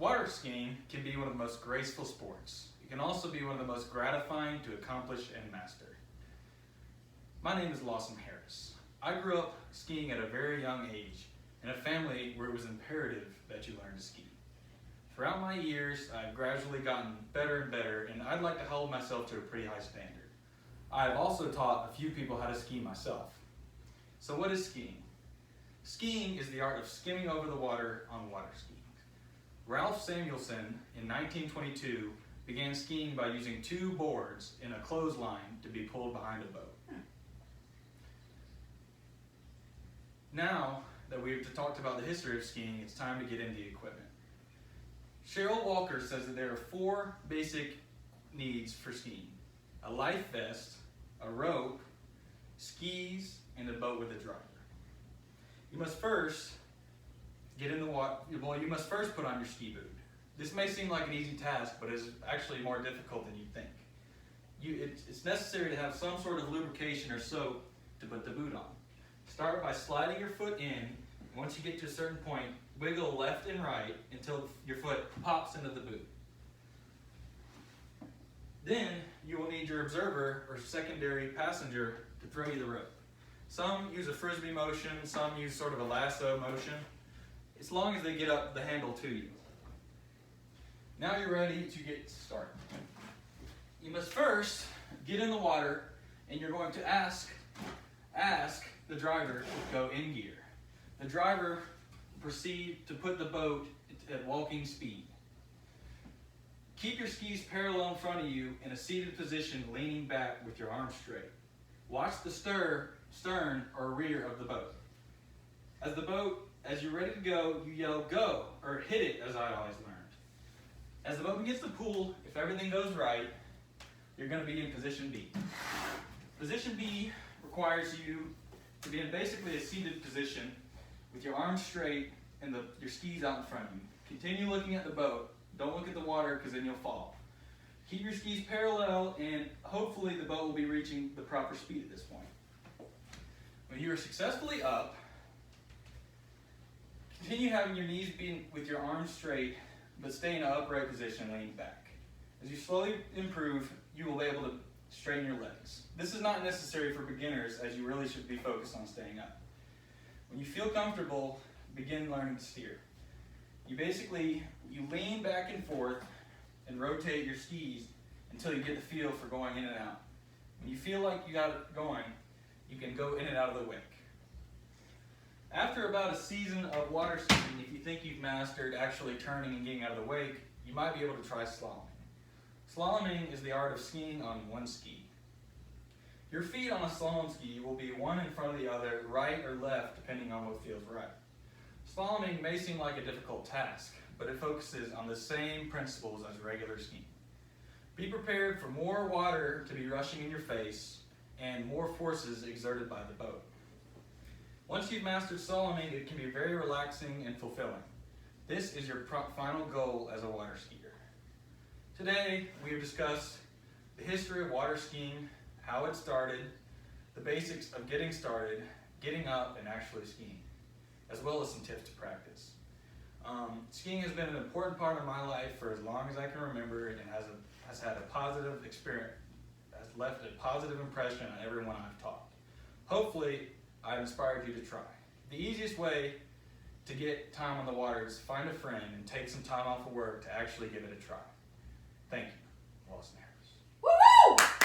Water skiing can be one of the most graceful sports. It can also be one of the most gratifying to accomplish and master. My name is Lawson Harris. I grew up skiing at a very young age in a family where it was imperative that you learn to ski. Throughout my years, I've gradually gotten better and better, and I'd like to hold myself to a pretty high standard. I've also taught a few people how to ski myself. So what is skiing? Skiing is the art of skimming over the water on water skiing. Ralph Samuelson in 1922 began skiing by using two boards in a clothesline to be pulled behind a boat. Now that we've talked about the history of skiing, it's time to get into the equipment. Cheryl Walker says that there are 4 basic needs for skiing: a life vest, a rope, skis, and a boat with a driver. You must first get in the water. Well, you must first put on your ski boot. This may seem like an easy task, but is actually more difficult than you think. It's necessary to have some sort of lubrication or soap to put the boot on. Start by sliding your foot in, and once you get to a certain point, wiggle left and right until your foot pops into the boot. Then you will need your observer or secondary passenger to throw you the rope. Some use a frisbee motion, some use sort of a lasso motion, as long as they get up the handle to you. Now you're ready to get started. You must first get in the water, and you're going to ask the driver to go in gear. The driver proceed to put the boat at walking speed. Keep your skis parallel in front of you in a seated position, leaning back with your arms straight. Watch the stern or rear of the boat. As you're ready to go, you yell "go" or "hit it," as I always learned. As the boat begins to pull, if everything goes right, you're going to be in position B. Position B requires you to be in basically a seated position with your arms straight and your skis out in front of you. Continue looking at the boat. Don't look at the water, because then you'll fall. Keep your skis parallel, and hopefully the boat will be reaching the proper speed at this point. When you are successfully up, continue having your knees be with your arms straight, but stay in an upright position, leaning back. As you slowly improve, you will be able to straighten your legs. This is not necessary for beginners, as you really should be focused on staying up. When you feel comfortable, begin learning to steer. You lean back and forth and rotate your skis until you get the feel for going in and out. When you feel like you got it going, you can go in and out of the wake. After about a season of water skiing, if you think you've mastered actually turning and getting out of the wake, you might be able to try slaloming. Slaloming is the art of skiing on one ski. Your feet on a slalom ski will be one in front of the other, right or left, depending on what feels right. Slaloming may seem like a difficult task, but it focuses on the same principles as regular skiing. Be prepared for more water to be rushing in your face and more forces exerted by the boat. Once you've mastered slaloming, it can be very relaxing and fulfilling. This is your final goal as a water skier. Today, we have discussed the history of water skiing, how it started, the basics of getting started, getting up, and actually skiing, as well as some tips to practice. Skiing has been an important part of my life for as long as I can remember, and has had a positive experience, has left a positive impression on everyone I've taught. Hopefully, I've inspired you to try. The easiest way to get time on the water is find a friend and take some time off of work to actually give it a try. Thank you.